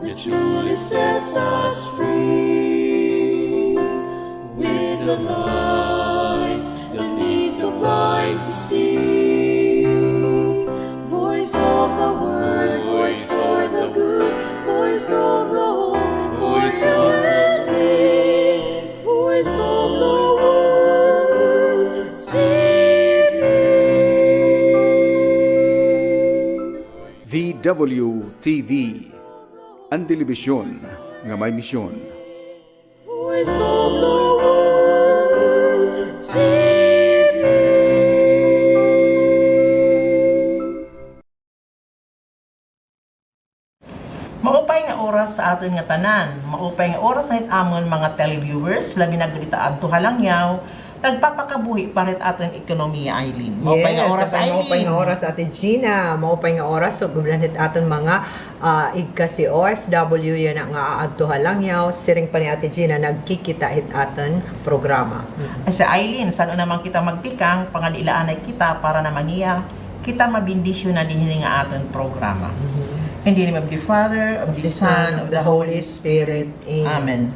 that truly sets us free, with the light that leads the blind to see. Voice of the word, voice for the good, voice of the whole, voice of the need, voice of the word, TV. VWTV, ang telebisyon nga may misyon. Voice of the world, TV. Maupay nga oras sa aton nga tanan, maupay nga oras sa amon mga televiewers, labi na gudita adto halangyaw, nagpapakabuhi parit aton ekonomiya, Eileen. Maupay nga oras, Eileen. Maupay nga oras Ate Gina, maupay nga oras so gublanit aton mga igkasi OFW yan nga adto halangyaw, siring pa ni Ate Gina nagkikita hit aton programa. Sa Eileen, saan naman kita magtikang, pangadilaanay kita para naman niya, kita mabindisyon na din nga aton programa. In the name of the Father, of the Son, of the Holy Spirit. Amen.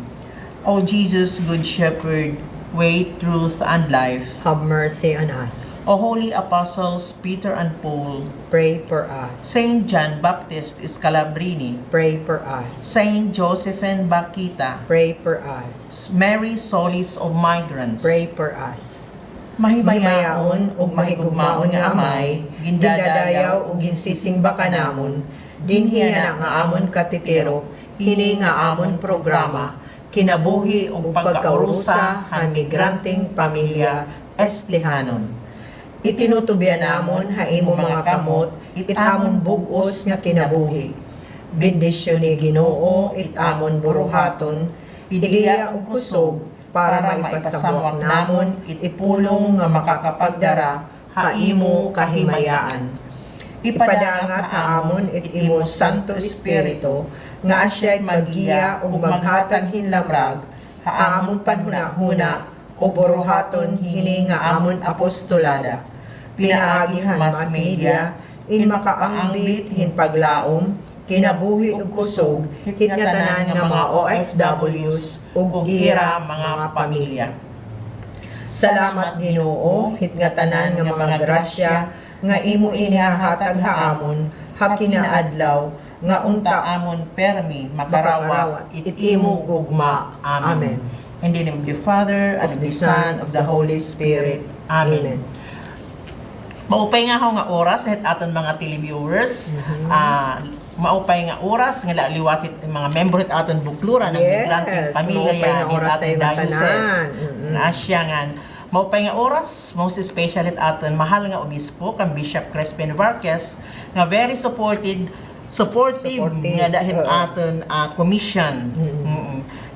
O Jesus, Good Shepherd, way, truth, and life. Have mercy on us. O Holy Apostles Peter and Paul, Pray for us. Saint John Baptist Scalabrini, Pray for us. Saint Josephine Bakita, Pray for us. Mary Solis of Migrants, Pray for us. mahimayaon ug mahigugmaon nga amay, gindadayaw ug ginsisimba ka namon, dinhi na nga amon katitiro, hini nga amon programa, kinabuhi ug pagkaurusa han migranteng pamilya Estlihanon. Itinutubyan namon ha imo mga kamot, itamon bugos nga kinabuhi. Bendisyon ni Ginoo itamon buruhaton, idiya ug kusog para maipasamwak namon itpulong nga makakapagdara ha imo kahimayaan. Ipadangat ha amon it imo Santo Espiritu nga asya'y magiya ug maghatag hinlamrag ha amon panhuna-huna ug buruhaton hini nga amon apostolada. Pinaagihan mass media in makaangbit hin paglaom kinabuhi ug kusog hit nga tanan nga mga OFWs ug ira mga pamilya. Salamat Ginoo hit nga tanan nga mga grasya nga imo inihahatag ha amon ha kinaadlaw nga unta amon permi makarawat it imo gugma. Amen. In the name of the Father, of the Son, of the Holy Spirit. Amen. Maupay nga ako nga oras at aton mga televiewers. Maupay nga oras nga liwatit mga member at aton buklura ng migranteng pamilya maupay nga ni oras aton sa iba diocese. tanan. Na siya nga maupay nga oras, most especially at aton mahal nga obispo kang Bishop Crispin Vargas nga very supportive nga dahil aton commission.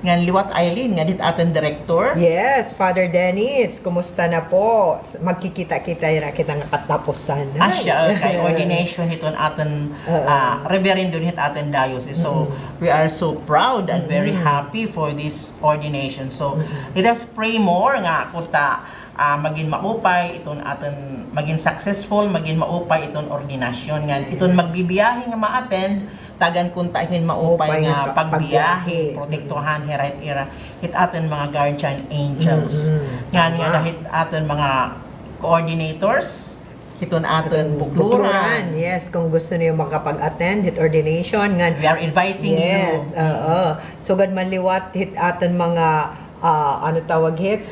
Nga liwat Eileen nga dit aton director. Yes, Father Dennis, kumusta na po? Magkikita-kita na kita nga katapusan. Asya kay ordination hiton aton reverendo hit aton diocese. So we are so proud and very happy for this ordination. So let us pray more nga kuta maging maupay iton aton maging successful, maging maupay iton ordinasyon nga iton magbibiyahe nga ma-attend tagan kuntahin maupay nga pagbiyahe, protektuhan hirait ira hit aton mga guardian angels. Nga dahil aton mga coordinators iton aton bukluran. Yes, kung gusto niyo makapag-attend hit ordination nga We are inviting you. Yes, oo. Sugad man liwat hit aton mga ano tawag hit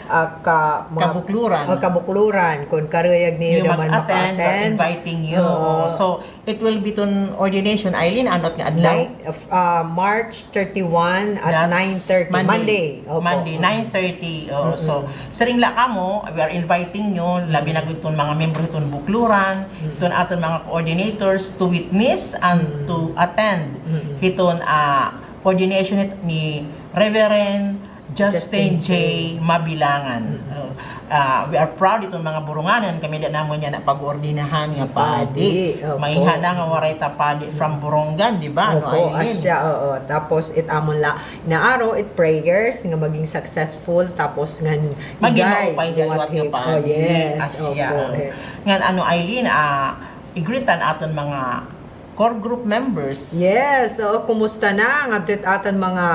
Kabukluran. Kabukluran kung karuyag niyo You naman mag-attend, we're maka-attend. inviting you. So, it will be ton ordination. Eileen, anot nga adlaw? March 31 at That's 9:30 Monday. Opo. Monday, 9:30. So, sa ringla ka mo, we are inviting you, labi na itong mga membro itong bukluran, itong ating mga coordinators to witness and to attend itong coordination ni Reverend Justin J. Mabilangan. We are proud itong mga burunganan. Kami din naman niya na pag-ordinahan nga padi. Opo. May hana nga waray ta padi from Borongan, di ba? Opo, Eileen? asya, oo. Tapos, amon la, na araw, prayers, nga maging successful, tapos nga, Maging i-guide maupay daliwat what nga he- padi. Oh, yes, Asya. opo. Nga Eileen, igritan aton mga core group members. Yes, so kumusta na ang aton mga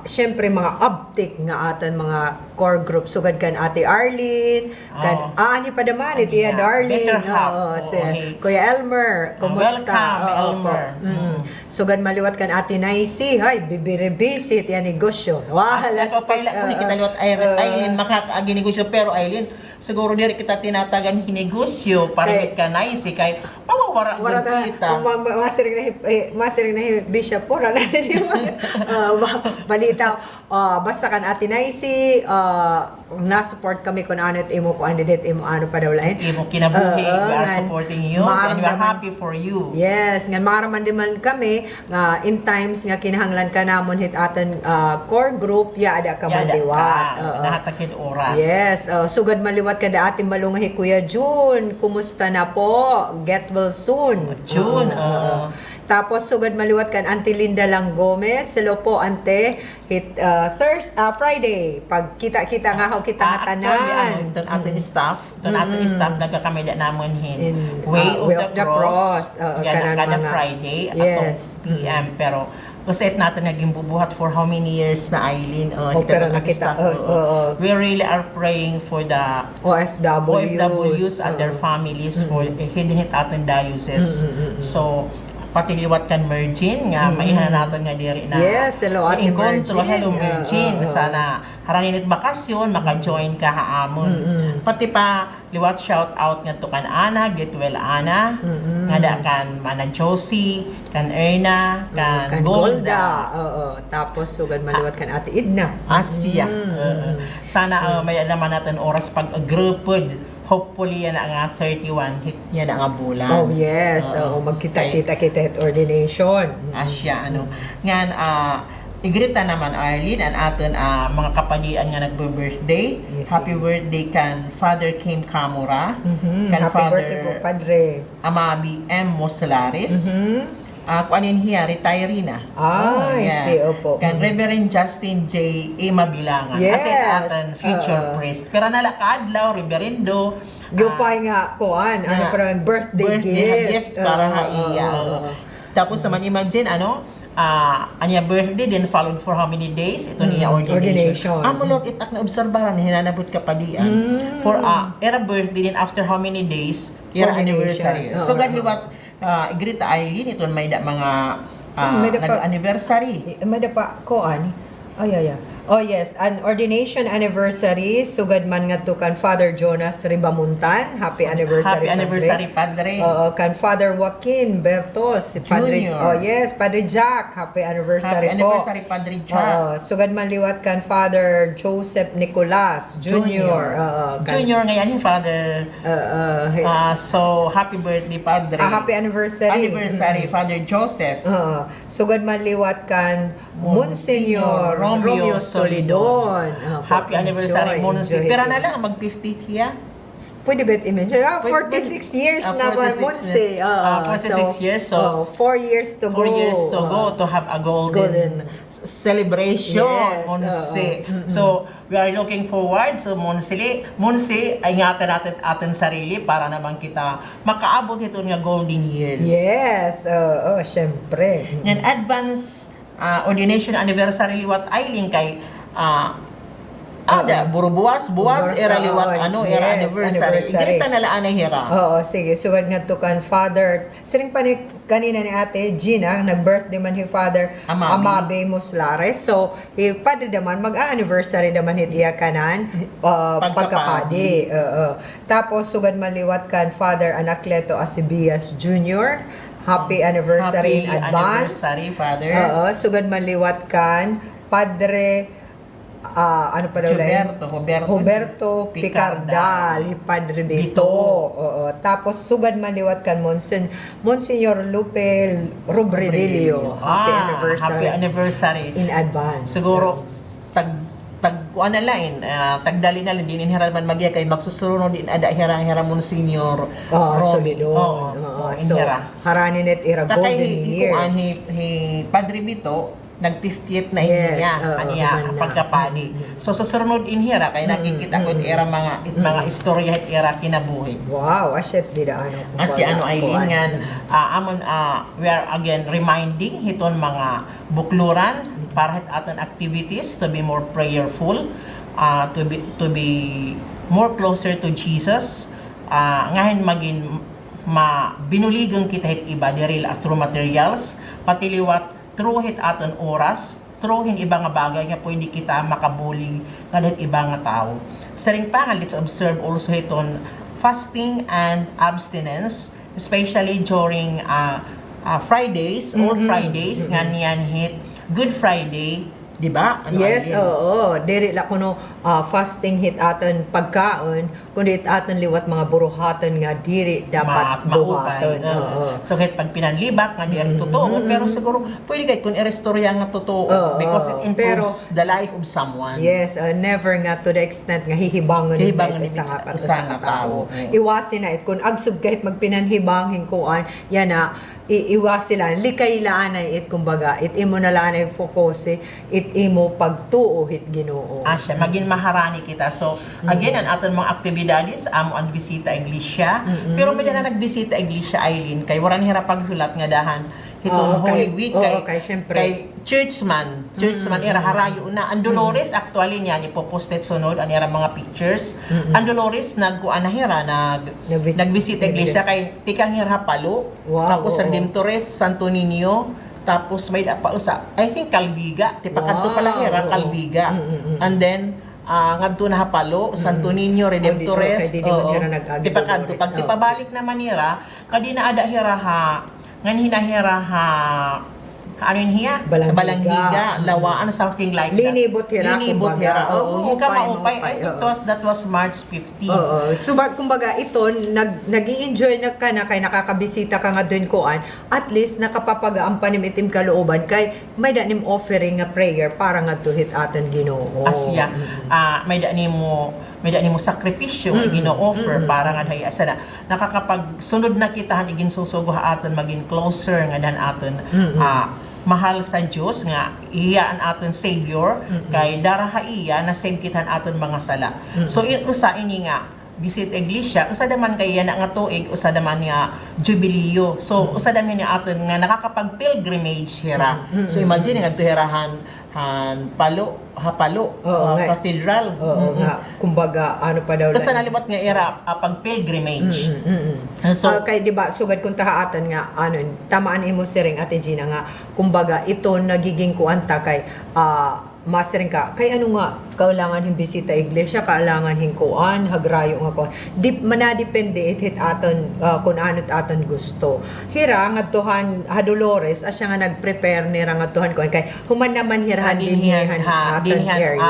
syempre mga uptick nga atan mga core group sugad kan Ate Arlene, kan ani pa daman iti Yeah. Darling. Better half. Si Okay. Kuya Elmer, kumusta? Welcome, Oo, Elmer. po. Sugad maliwat kan Ate Naisi, hay bibiri-visit yan negosyo. Wow, Ako paila ko kita liwat Aileen makakaginegosyo pero Aileen siguro diri kita tinatagan hinegosyo para Kay- mit ka naisi kay mawawara Wala gud ta kita. masiring na Bishop pura na din balita basta kan Ate Naisi na-support kami kung ano at imo kung ano dit imo ano pa daw lain. Imo kinabuhi, we are ngan supporting you and we are maramdaman- happy for you. Yes, nga maraman din man kami nga in times nga kinahanglan ka namon hit atan core group ya ada ka Yada manliwat. ka, nahatakid oras. Yes, sugad maliwat ka da ating malungahi Kuya June. Kumusta na po? Get well soon. June, Tapos sugad maliwat kan Auntie Linda Lang Gomez. Hello po Ante. Friday. Pag kita-kita nga ho kita nga tanan. Ito ating staff, nagkakameda namon In, Way of the Cross. kanan Kada mga- Friday at Yes. 2 p.m. Pero kasi natin naging bubuhat for how many years na Eileen, pero kita nakita, staff. We really are praying for the OFWs and their families for hidden hit ating diocese. So pati liwat kan Mergin nga maihanan naton nga diri na Yes, hello, Ate encontro. Mergin. Hello Mergin, sana haraninit bakasyon maka-join ka haamon. Pati pa liwat shout out nga to kan Ana, get well Ana, nga da kan Mana Josie, kan Erna, kan Golda. Tapos sugad maliwat kan Ate Idna. Asia. Sana may naman natin oras pag agrupod. Hopefully yan nga 31 hit yan nga bulan. Oh yes, magkita-kita hit ordination. Asya ngan igrita naman Arlene and aton mga kapadian nga nagbe-birthday. Yes, Happy birthday kan Father Kim Kamura, kan Happy Father birthday po, Padre. Amabi M. Moselares. Kuanin hiya, retiree na. Si opo. Kan Reverend Justin J. A. Mabilangan. Yes. As in aton future priest. Pero nalakadlaw, Reverendo. Gupay nga kuan, ano parang birthday gift. Para iya. Tapos naman imagine, anya birthday, then followed for how many days? Ito niya ordination. Mulot itak na obserbaran, hinanabot ka pa diyan. For era birthday, then after how many days, era Ordination. anniversary. So, gadliwat, igrita Eileen, ito may da mga may da pa- nag-anniversary. May da pa kuan. Oh yes, an ordination anniversary sugad man ngadto kan Father Jonas Ribamuntan. Happy anniversary. Happy anniversary, Padre. Kan Father Joaquin Bertos, si Padre. Junior. Oh yes, Padre Jack. Happy anniversary Happy po. anniversary, Padre Jack. Sugad man liwat kan Father Joseph Nicolas Junior. Junior ngayon yung Father. So, happy birthday, Padre. Happy anniversary. Anniversary, Father Joseph. Sugad man liwat kan Monsignor Romeo Solidon. Happy anniversary, Monsignor. Pero na lang, mag-50th ya? Pwede ba i-mention? Pwede- 46 years na 46 Monse. 46 years, so 4 years to 4 go. years to go to have a golden celebration, Yes, Monse. So, we are looking forward. So, Monse, ingatan natin ating sarili para naman kita makaabot ito nga golden years. Yes, syempre. Yan, advance ordination anniversary liwat Eileen kay buwas era liwat era Yes, anniversary. Igita na laan na hira. Sige. Sugad nga to kan Father. Siring pa ni kanina ni Ate Gina, nag-birthday man si Father Amabe Muslares. So, padre naman, mag-anniversary naman hitiya kanan, pagkapadi. Tapos, sugad maliwat kan Father Anacleto Asibias Jr., Happy anniversary in advance. Anniversary, Father. Sugad maliwat kan Padre ano pa daw Huberto Picardal, Padre Bito. Tapos sugad maliwat kan Monsignor Lupe Rubredillo. Happy anniversary In advance. siguro kuan na lain tagdali na lang din inhira man magya kay magsusunod din ada hira Monsignor Solidon. So, haranin it ira golden years. Kuan hi Padre Bito nag-50th na Yes, niya, oo, kaniya kumanda. pagkapadi. So susunod inhira kay nakikita ko era mga istorya het era kinabuhi. Wow, asyet di ano. As si ano Aileen ngan we are again reminding hiton mga bukluran para het aton activities to be more prayerful, to be more closer to Jesus. Ngayon maging binuligang kita hit iba diril through materials pati liwat through hit aton oras through hin iba nga bagay nga pwede kita makabuli nga hit iba nga tao. Saring pa nga let's observe also hiton fasting and abstinence especially during Fridays or Fridays nga niyan hit Good Friday, di ba? Ano, Yes, Aileen? oo. Diri la kuno fasting hit aton pagkaon kundi hit aton liwat mga buruhaton nga diri dapat buhaton. Oo. So kahit pag pinanlibak nga di rin totoo, pero siguro pwede kahit kung i-restorya nga totoo Oo, because it pero- improves the life of someone. Yes, never nga to the extent nga hihibangon Hihibangon ni ni isa nga tao. Iwasin na it kung agsub kahit magpinanhibangin kuan yan na iwas sila likay laan ay it kumbaga it imo na laan ay focus it imo pagtuo hit Ginoo. Asya, maging maharani kita. So, again, ang aton mga aktibidades, amo ang bisita iglesia. Pero may na nagbisita iglesia, Aileen, kay waran hira paghulat nga dahan. Hitong Oo, Holy kay- Week, oo, kay syempre. kay churchman era harayo na. Ang Dolores, actually niya, ipoposted sunod, ang ira mga pictures. Ang Dolores, nagkuan na hira, nagbisita iglesia, kay tikang hira palo. Wow, Tapos, oo. ang Dimtores, Santo Niño, tapos may pa usa I think Calbiga ti pakanto pala hira Wow, oo. Calbiga and then ngadto na hapalo Santo Niño Redemptores kay di man hira nag-agi ti pakanto Dolores, pag ti pabalik naman hira kadi na ada hira ha ngan hinahira ha ano yun hiya? Balanghiga. Lawaan, something like that. Linibot hira, Linibot kumbaga. hira. Oo, Yung maupay, kamaupay, maupay, I think oo. that was March 15. Oo. So, kumbaga, ito, nag-i-enjoy na ka na kay nakakabisita ka nga doon kuan, at least nakapapagaang panimitim kalooban kay may danim offering nga prayer para nga tuhit aton Ginoo. Asya, may dani mo sakripisyo nga gino-offer para nga hay asa na nakakapagsunod na kitahan igin susugo aton maging closer nga dan aton mahal sa Dios nga iya ang aton Savior kay daraha iya na save kitan aton mga sala. So usa ini nga visit iglesia usa daman kay yan nga tuig usa daman nga jubileo. So usa daman ni aton nga nakakapag pilgrimage hira. So imagine nga tuhirahan hapalo Oo, nga. cathedral. Oo nga, kumbaga, ano pa daw Kasi lang. nalibat nga era pag pilgrimage. So Kay di ba sugad kung tahaatan nga ano tamaan imo siring Ate Gina nga kumbaga ito nagiging kuanta kay masiring ka kay ano nga kailangan hing bisita iglesia kailangan hing kuan hagrayo nga kuan di manadepende it aton kung ano't aton gusto hira ngadtuhan ha Dolores asya nga nag-prepare ni ra ngadtuhan kuan kay human naman hirahan dinhihan aton area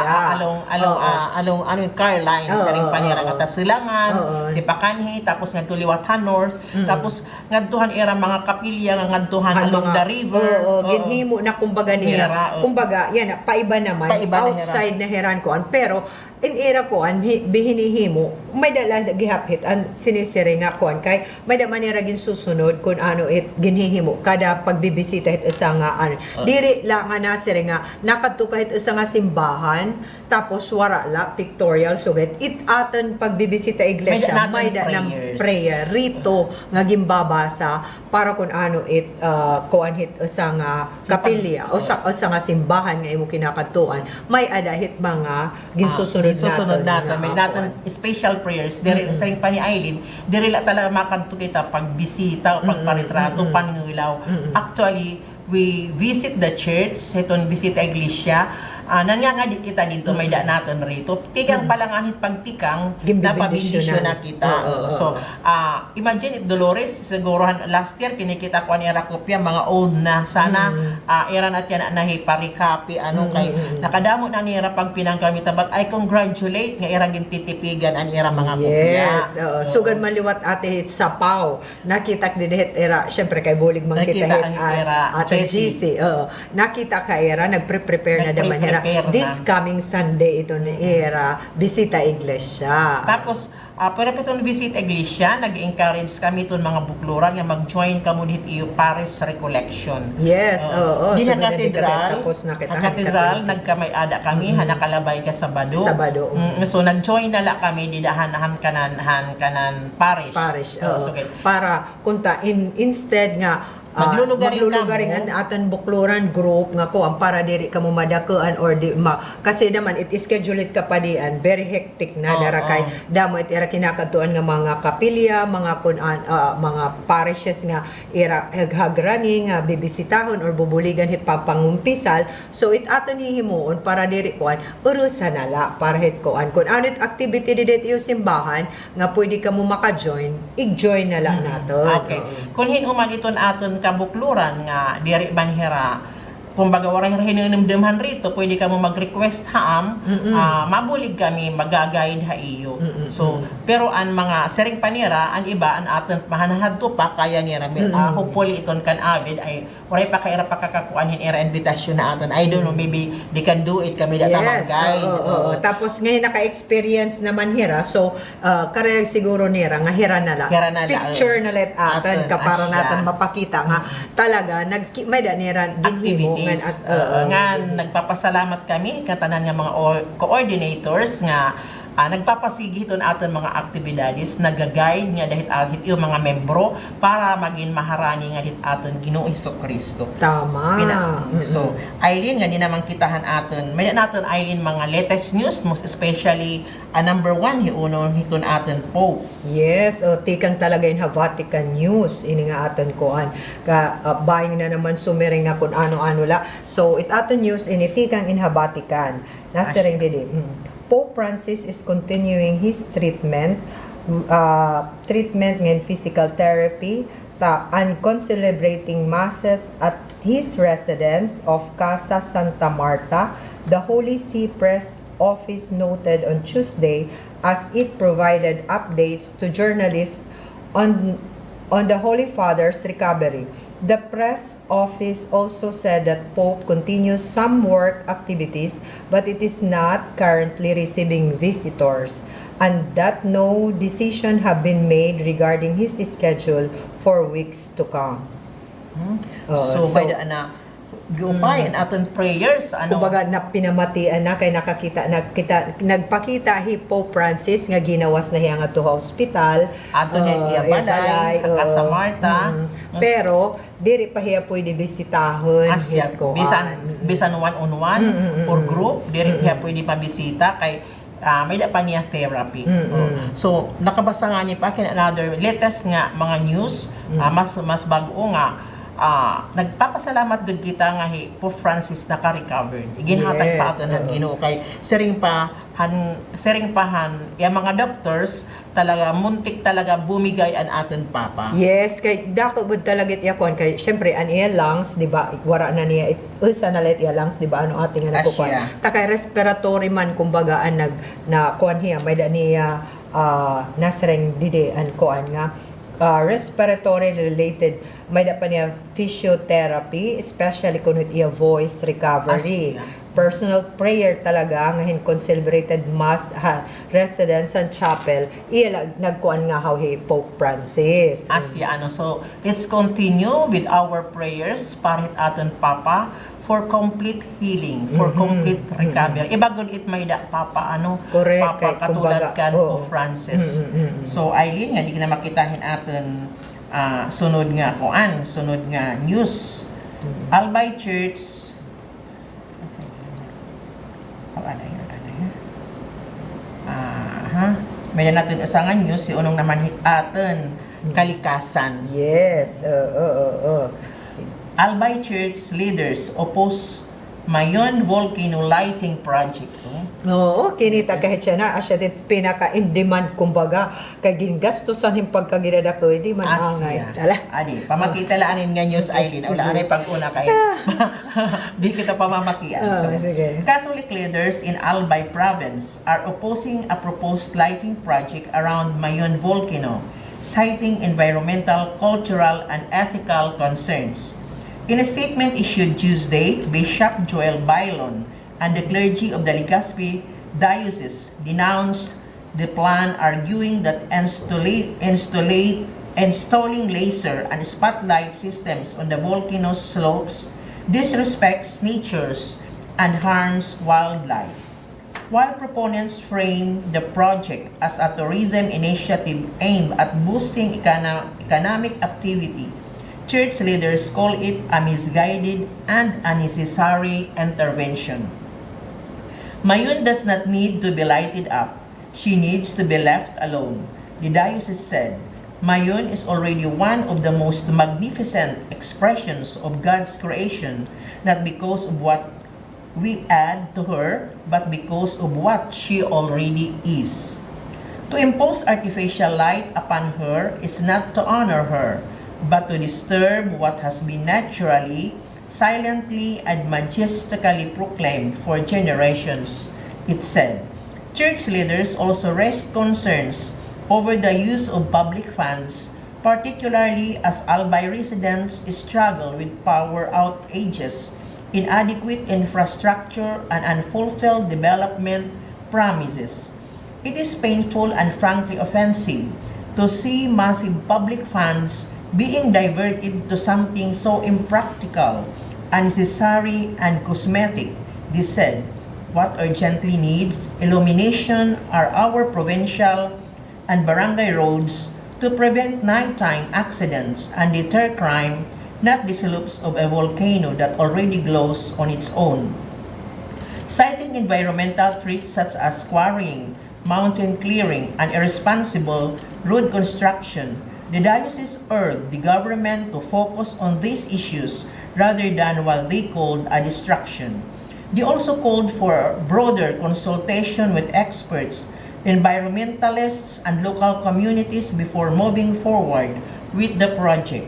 along Caroline Oo, sa ring panira oo. nga Tasilangan, Oo. Tipakanhi, tapos nagtuliwatan North, tapos ngadtuhan era mga kapilya nga ngadtuhan along the river. Oo, ginhimo na kumbaga niya. Hira, oo. Kumbaga, yan, paiba naman, Paiba na outside na heran ko. Pero, in era ko, bihinihimo, may dala gihapit, ang sinisiri nga ko, kay may daman nira gin susunod kung ano it ginhihimo, kada pagbibisita it isa nga, ano. Diri lang nga nasiri nga, nakadto kahit isa nga simbahan, tapos wara la, pictorial, so it aton pagbibisita iglesia, May may da ng prayers. prayer rito nga gimbabasa para kung ano it kuan hit sa nga kapilya o sa nga simbahan nga imo kinakatuan may adahit mga ginsusunod natin. May nga natin kuan. special prayers. Diri sa pa ni Aileen, diri la talaga makadto kita pagbisita o pagparitrato, pangulaw. Actually, we visit the church, iton bisita iglesia. Nanyangadi kita dito, may da natin rito. Tikang palanganit pagtikang, napabindisyon na kita. Oo. So, imagine it, Dolores, siguro last year, kinikita ko ni Rakopya, mga old na. Sana, era natin na parikapi, kay nakadamo na nira pag pinangkamita. But I congratulate nga era gintitipigan ang era mga kopya. Yes, sugad maliwat ate hit sa Pau. Nakita di hit era, syempre kay bulig man kita Nakita hit ang era, ate Jessie. GC. Nakita ka era, nagpre-prepare na daman era. Nagpre-prepare na. This coming Sunday ito ni era, bisita iglesia. Tapos, pero itong visit iglesia, nag-encourage kami itong mga bukluran nga mag-join kamo dit iyo Paris Recollection. Yes, oo. Di So, na katedral, tapos na kita. ang katedral, nagkamay-ada kami, nakalabay ka Sabado. Sabado. So, nag-join na la kami, didahan kanan parish. Parish. So, okay. Para kunta instead nga Maglulugaring ang kamo. atan bukluran group nga ko ang para diri ka mo madakaan or di kasi naman it is scheduled ka pa dian very hectic na dara kay damo it era kinakatuan nga mga kapilya mga mga parishes nga era hagrani nga bibisitahon or bubuligan hit pangumpisal, so it atan himuon para diri kuan urusan nala para hit kuan kun anit activity didit iyo simbahan nga pwede ka mo maka-join i-join nala naton. Okay. Kung hinuman iton aton kabukluran nga diri banhera, kumbaga wala hinanamdamhan rito, pwede ka mo mag-request haam, mabulig kami, mag-guide ha iyo. So, pero ang mga sering panira, ang iba, ang aton mahanahad to pa, kaya nira, hopefully iton kan avid, ay wala pa kaira pakakakuan era invitation na aton. I don't know, maybe they can do it kami data mag-guide. Oo. Tapos ngayon naka-experience naman hira, so kare siguro nira, nga hira nala. Picture na let aton, kapara natin mapakita nga, talaga, may da nira, ginhimo nga nagpapasalamat kami katanan nga mga coordinators nga nagpapasigi iton aton mga aktibidades, nagaguide nga dahil ahit yung mga membro para maging maharani nga dit aton Ginoo Hesukristo. Tama. So, Eileen nga di naman kitahan aton. May naton Eileen mga latest news, most especially number 1 hiunon hiton aton Pope. Yes, tikang talaga in Vatican News ini nga aton kuan ka buying na naman sumering nga kun ano-ano la. So it aton news ini tikang in Vatican. Nasering didi. Pope Francis is continuing his treatment ng physical therapy and celebrating masses at his residence of Casa Santa Marta. The Holy See Press Office noted on Tuesday as it provided updates to journalists on the Holy Father's recovery. The press office also said that Pope continues some work activities, but it is not currently receiving visitors, and that no decision have been made regarding his schedule for weeks to come. So by the giupay ang aton prayers kumbaga na pinamatian na kay nagpakita hi Pope Francis nga ginawas na hiya nga to hospital ato niya balay Casa Marta, pero diri pa hiya pwede bisitahon ko bisan one-on-one or group diri pa pwede mabisita kay may da pa niya therapy. So nakabasa nga ni pa kin another latest nga mga news, mas bago nga nagpapasalamat gud kita nga Pope Francis naka-recovered. Ginhatag pa aton ang Ginoo kay sering pahan yung mga doctors talaga muntik talaga bumigay an aton papa. Yes, kay dako gud talaga it yakon kay syempre an iya lungs, di ba? Wara na niya usa na let iya lungs, di ba? Ano ating nga nakukuha. Ta kay respiratory man kumbaga an na kuan hiya may da niya nasreng dide an kuan nga respiratory related may da pa niya physiotherapy, especially kung iya voice recovery. Personal prayer talaga nga celebrated mass residence and chapel iya nagkuan nga hawhi Pope Francis. So let's continue with our prayers para aton papa for complete healing, for complete recovery. Ibagod it may da papa correct, papa katulad kan Pope Francis. So Eileen nga di na makitahin aton sunod nga news. Albay Church may natin usangan news si unong naman hit aton kalikasan. Yes. Albay Church leaders oppose Mayon volcano lighting project. Oo, kinita kahit siya na asya dit pinaka-in-demand kumbaga kay gingastosan him pagkagidadako di man angay. Adi, pamakitalaan nga news Eileen. Wala anay pag-una kay di kita pamamakian. Sige. Catholic leaders in Albay province are opposing a proposed lighting project around Mayon volcano, citing environmental, cultural, and ethical concerns. In a statement issued Tuesday, Bishop Joel Bailon and the clergy of the Legazpi Diocese denounced the plan arguing that installing laser and spotlight systems on the volcano's slopes disrespects natures and harms wildlife. While proponents frame the project as a tourism initiative aimed at boosting economic activity, church leaders call it a misguided and unnecessary intervention. Mayon does not need to be lighted up. She needs to be left alone. The diocese said, Mayon is already one of the most magnificent expressions of God's creation, not because of what we add to her, but because of what she already is. To impose artificial light upon her is not to honor her, but to disturb what has been naturally, silently, and majestically proclaimed for generations, it said. Church leaders also raised concerns over the use of public funds, particularly as Albay residents struggle with power outages, inadequate infrastructure, and unfulfilled development promises. It is painful and frankly offensive to see massive public funds being diverted to something so impractical, unnecessary, and cosmetic, they said. What urgently needs illumination are our provincial and barangay roads to prevent nighttime accidents and deter crime, not the slopes of a volcano that already glows on its own. Citing environmental threats such as quarrying, mountain clearing, and irresponsible road construction, the diocese urged the government to focus on these issues rather than what they called a distraction. They also called for broader consultation with experts, environmentalists, and local communities before moving forward with the project.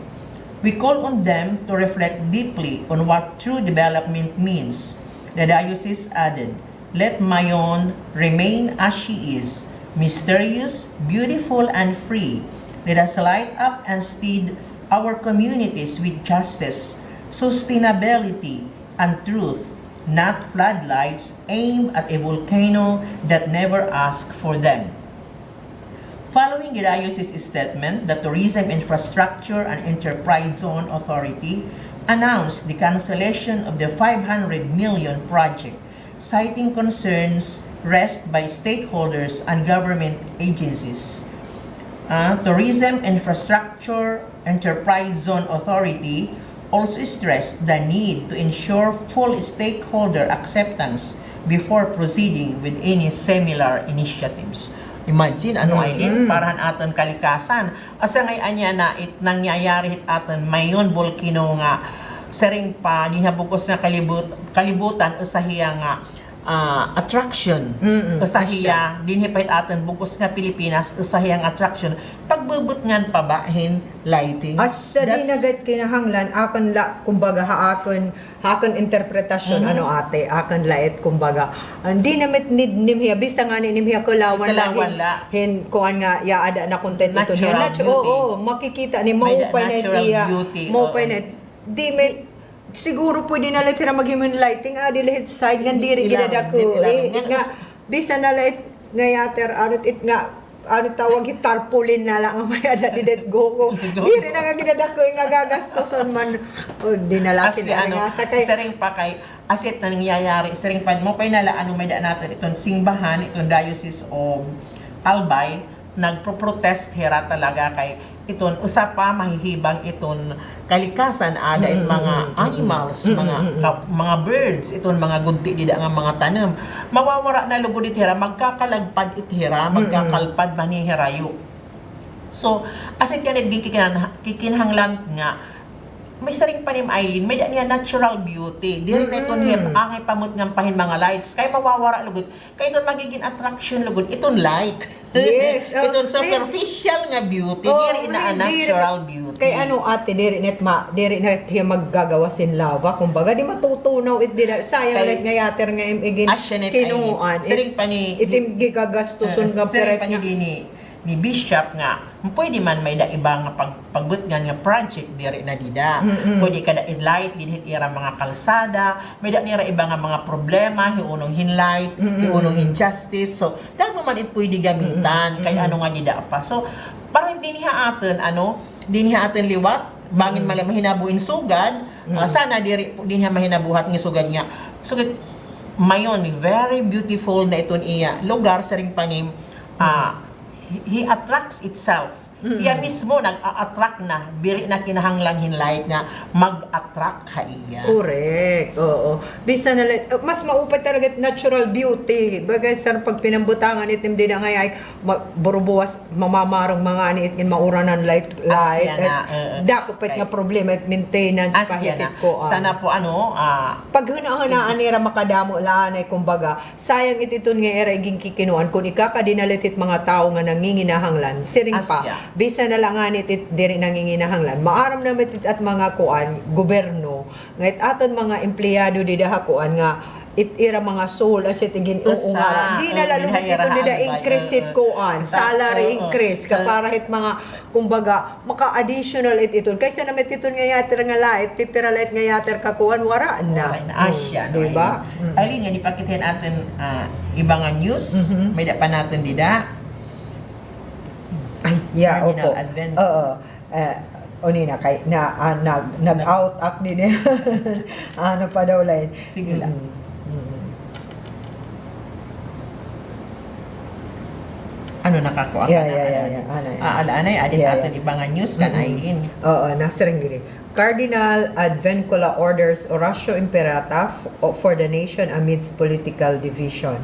We call on them to reflect deeply on what true development means. The diocese added, "Let Mayon remain as she is, mysterious, beautiful, and free. Let us light up and stead our communities with justice, sustainability, and truth, not floodlights aimed at a volcano that never asked for them." Following the diocese's statement, the Tourism Infrastructure and Enterprise Zone Authority announced the cancellation of the 500 million project, citing concerns raised by stakeholders and government agencies. Tourism Infrastructure Enterprise Zone Authority also stressed the need to ensure full stakeholder acceptance before proceeding with any similar initiatives. Imagine, Aileen, parahan aton kalikasan. Asa ngay anya na nangyayari hit aton mayon volcano nga sering pa dinhabugos nga kalibutan usahiya nga attraction. Usahiya dinhipait aton bugos nga Pilipinas usahiyang attraction. Pagbubut ngan pabahin lighting. As sa di nagat kinahanglan akon la kumbaga akon interpretasyon ate akon lait kumbaga hindi namet need nimhiya bisa nga ni nimhiya ko lawan hin kuan nga yaada na content ito niya makikita ni maupay na tiya maupay na di may siguro pwede na light maghimon lighting di lahat side nga diri ginadako nga bisa na light nga yater ano tawag tarpaulin na lang ang may ada di det go diri na nga ginadako nga gagastoson man dinalatin na nga sa kay sering pa kay asit na nangyayari sering pa mo pay nala may daan natin itong simbahan itong Diocese of Albay nagpro-protest hera talaga kay iton usa pa mahihibang iton kalikasan ada it mga animals mga birds iton mga gunti dida nga mga tanom mawawara na lugod it hera magkakalagpad it hera magkakalpad man ni herayo so asit yan kikinhanglan nga may saring panim Eileen may niya natural beauty diri na iton angay pamut nga pahin mga lights kay mawawara lugod kay iton magiging attraction lugod iton light. Yes. Iton superficial nga beauty, diri na natural beauty. Kay ate diri net hiya maggagawasin lava kumbaga di matutunaw it dira sayang like nga yater nga imigin kinuan sering pa ni itim gigagastuson nga sering peret pa ni dini ni Bishop nga pwede man may da iba nga pagbutngan nga project diri na dida. Pwede kada inlight dinhit ira mga kalsada, may da nira iba nga mga problema hiunong hinlight, hiunong injustice. So dagmo man it pwede gamitan kay ano nga dida pa. So parang dinhi aton liwat bangin mali mahinabuin sugad. Sana diri dinhi mahinabuhat nga sugad nga. Sugad mayon very beautiful na iton iya lugar sa ring panim. He attracts itself. Iya mismo nag-attract na, biri na kinahanglang hinlight nga mag-attract ha iya. Correct. Oo. Bisa na mas maupay talaga natural beauty. Bagay sa pag pinambutangan itim din nga ay burubuwas mamamarong mga ani itin mauranan light. Dako pet nga problema at maintenance pahitit ko. Sana po pag hunahunaan nira makadamo laan ay kumbaga sayang ititon nga era iging kikinuan kung ikakadinalitit mga tao nga nanginginahanglan siring pa bisa na lang nga nitit diri nanginginahanglan maaram na metit at mga kuan gobyerno ngait aton mga empleyado di daha kuan nga itira mga soul as itigin uungara di na lalo ito dida increase it kuan salary increase para hit mga kumbaga maka-additional iton kaysa na metiton nga yater nga lait pipira lait nga yater kakuan wara na asya diba Aileen nga dipakitin atin iba nga news may da pa natin dida. Ay, yeah, Cardinal opo. Advent. Oo. Unina kay nag-out act din eh. Ano pa daw lain. Sige lang. Ano nakakuha ka Yeah. Alaanay, adit atin iba nga news kan Aileen. Oo, nasa ring gini. Cardinal Advencula orders Oratio Imperata for the nation amidst political division.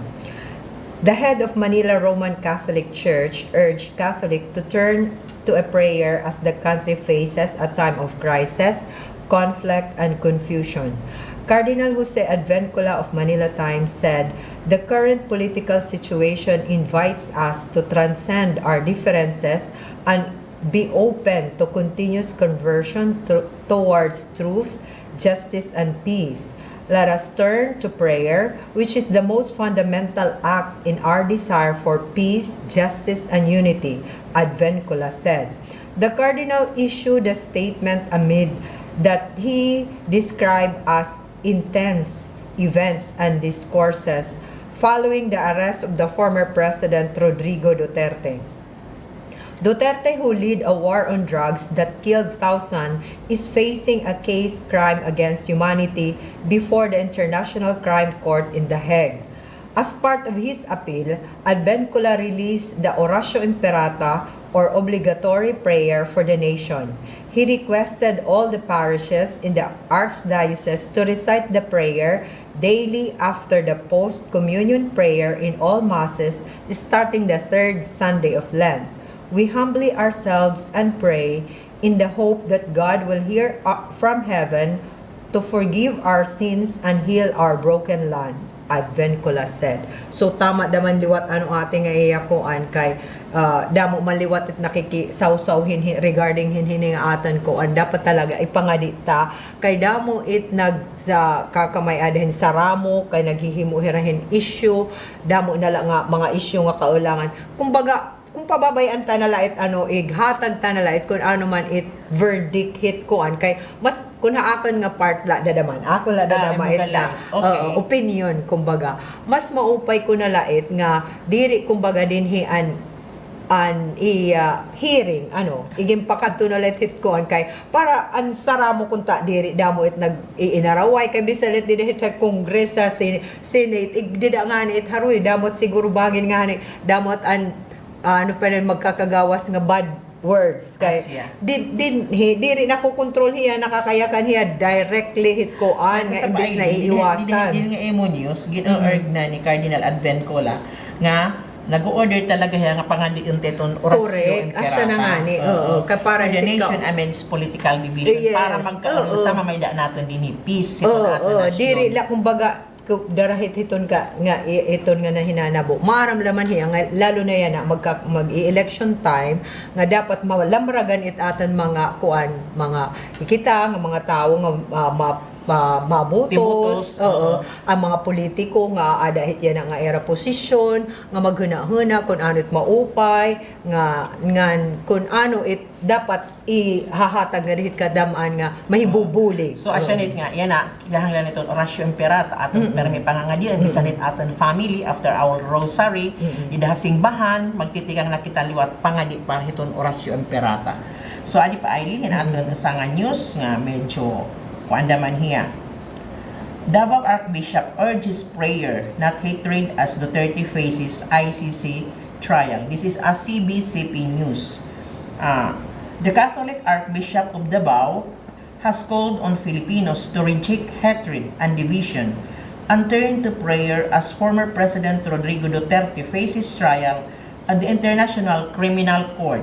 The head of Manila Roman Catholic Church urged Catholics to turn to a prayer as the country faces a time of crisis, conflict, and confusion. Cardinal Jose Advencula of Manila Times said, "The current political situation invites us to transcend our differences and be open to continuous conversion towards truth, justice, and peace. Let us turn to prayer, which is the most fundamental act in our desire for peace, justice, and unity," Advencula said. The Cardinal issued a statement amid that he described as intense events and discourses following the arrest of the former President Rodrigo Duterte. Duterte, who led a war on drugs that killed thousands, is facing a case crime against humanity before the International Crime Court in The Hague. As part of his appeal, Advencula released the Oratio Imperata, or obligatory prayer for the nation. He requested all the parishes in the Archdiocese to recite the prayer daily after the post-communion prayer in all masses starting the third Sunday of Lent. We humbly ourselves and pray in the hope that God will hear from heaven to forgive our sins and heal our broken land, Advencula said. So tama daman liwat ano ating nga iyakuan kay damo maliwat at nakikisawsaw regarding hinhini nga atan ko an dapat talaga ipangadita kay damo it kakamay adahin sa ramo kay naghihimuhirahin issue damo na lang nga mga issue nga kaulangan kumbaga kung pababayan ta na lait ighatag ta na lait kung ano man it verdict hit ko kay mas kun haakon nga part la dadaman ako la dadama it la opinion kumbaga mas maupay ko na lait nga diri kumbaga dinhi hearing iging pakadto na let hit ko kay para an saramo kunta diri damo it nag-iinaraway kay bisalit diri hit Congress sa Senate igdida nga ni it haruy damot siguro bagin nga ni damot pa rin magkakagawas nga bad words kay diri na ko control hiya nakakayakan hiya directly hit ko nga imbis na iiwasan din nga emo news gino-urge na ni Cardinal Advencula nga nag-order talaga hiya nga pangandiin teton Oratio Imperata. Asya na nga ni para the nation amends political division para magkaroon sa mamayda natin din peace diri la kumbaga darahit hiton ka nga iton nga nahinanabo maaram laman hiya nga lalo na yan mag-election time nga dapat malamragan it atan mga mga ikita nga mga tao nga mabutos, Tibutos, oo. ang mga politiko nga dahil yan nga era posisyon nga maghuna-huna kung ano't maupay nga kung ano dapat ihahatag nga dihit kadamaan nga mahibubuli. So asyanit nga, yan na, ilahanglan ito, Oratio Imperata, aton permi pangangadian, bisanit aton family, after our rosary, idahasing bahan, magtitikang nakita liwat pangadi para hiton Oratio Imperata. So adi pa Aileen, aton sa nga news nga medyo kuandaman hiya. Davao Archbishop urges prayer, not hatred as Duterte faces ICC trial. This is a CBCP news. The Catholic Archbishop of Davao has called on Filipinos to reject hatred and division and turn to prayer as former President Rodrigo Duterte faces trial at the International Criminal Court.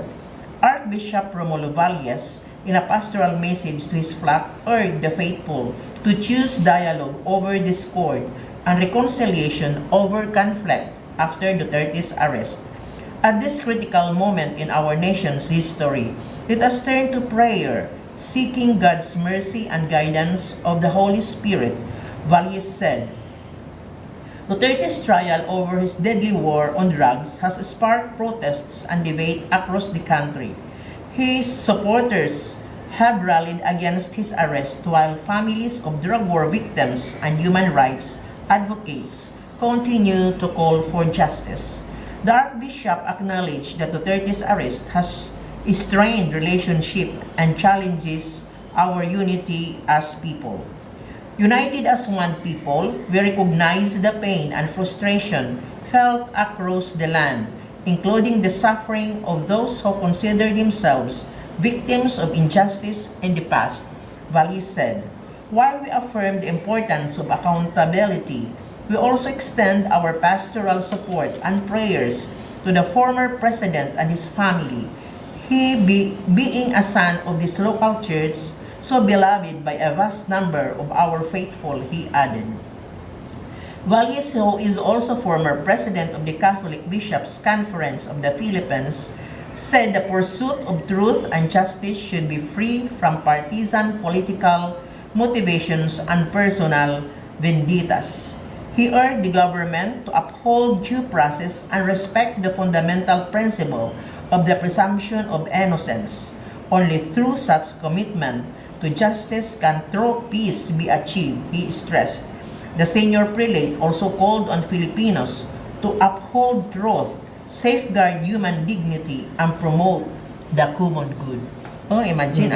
Archbishop Romulo Valles, in a pastoral message to his flock, urged the faithful to choose dialogue over discord and reconciliation over conflict after Duterte's arrest. At this critical moment in our nation's history, let us turn to prayer, seeking God's mercy and guidance of the Holy Spirit, Valles said. Duterte's trial over his deadly war on drugs has sparked protests and debate across the country. His supporters have rallied against his arrest, while families of drug war victims and human rights advocates continue to call for justice. The Archbishop acknowledged that Duterte's arrest has strained relationship and challenges our unity as people. United as one people, we recognize the pain and frustration felt across the land, including the suffering of those who consider themselves victims of injustice in the past, Valles said. While we affirm the importance of accountability, we also extend our pastoral support and prayers to the former president and his family, he being a son of this local church, so beloved by a vast number of our faithful, he added. Valles, who is also former president of the Catholic Bishops' Conference of the Philippines, said the pursuit of truth and justice should be free from partisan political motivations and personal vendettas. He urged the government to uphold due process and respect the fundamental principle of the presumption of innocence. Only through such commitment to justice can true peace be achieved, he stressed. The senior prelate also called on Filipinos to uphold truth, safeguard human dignity, and promote the common good. Oh, imagine,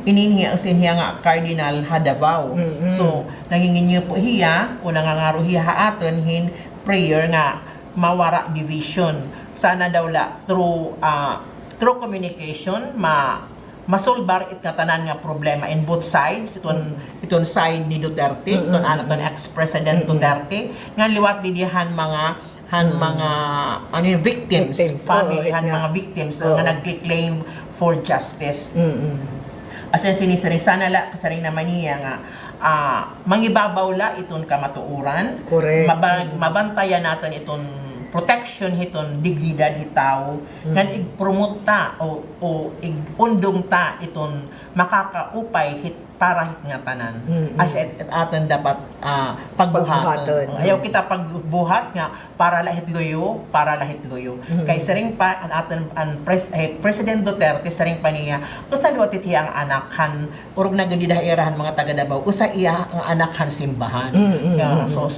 ininhiya siya nga Cardinal Hadavao. So, nanginginyo po hiya, o nangangaro hiya haaton, prayer nga mawara division. Sana daw la, through communication, masolbar it katanan nga problema in both sides, iton side ni Duterte, iton ex-president Duterte, nga liwat didihan mga victims, family, mga victims nga nag-claim for justice. Asen sinisaring sana la kasaring naman niya nga mangibabaw la iton kamatuuran. Correct. Mabantayan natin iton protection hiton dignidad hitaw nga ig-promote ta o ig-undong ta iton makakaupay para hit nga tanan. As aton dapat pagbuhaton. Ayaw kita pagbuhat nga para lahit loyo. Kay saring pa President Duterte saring pa niya usa liwat itiya ang anakhan urog na gudi dairahan mga taga Davao usa iya ang anakhan simbahan. So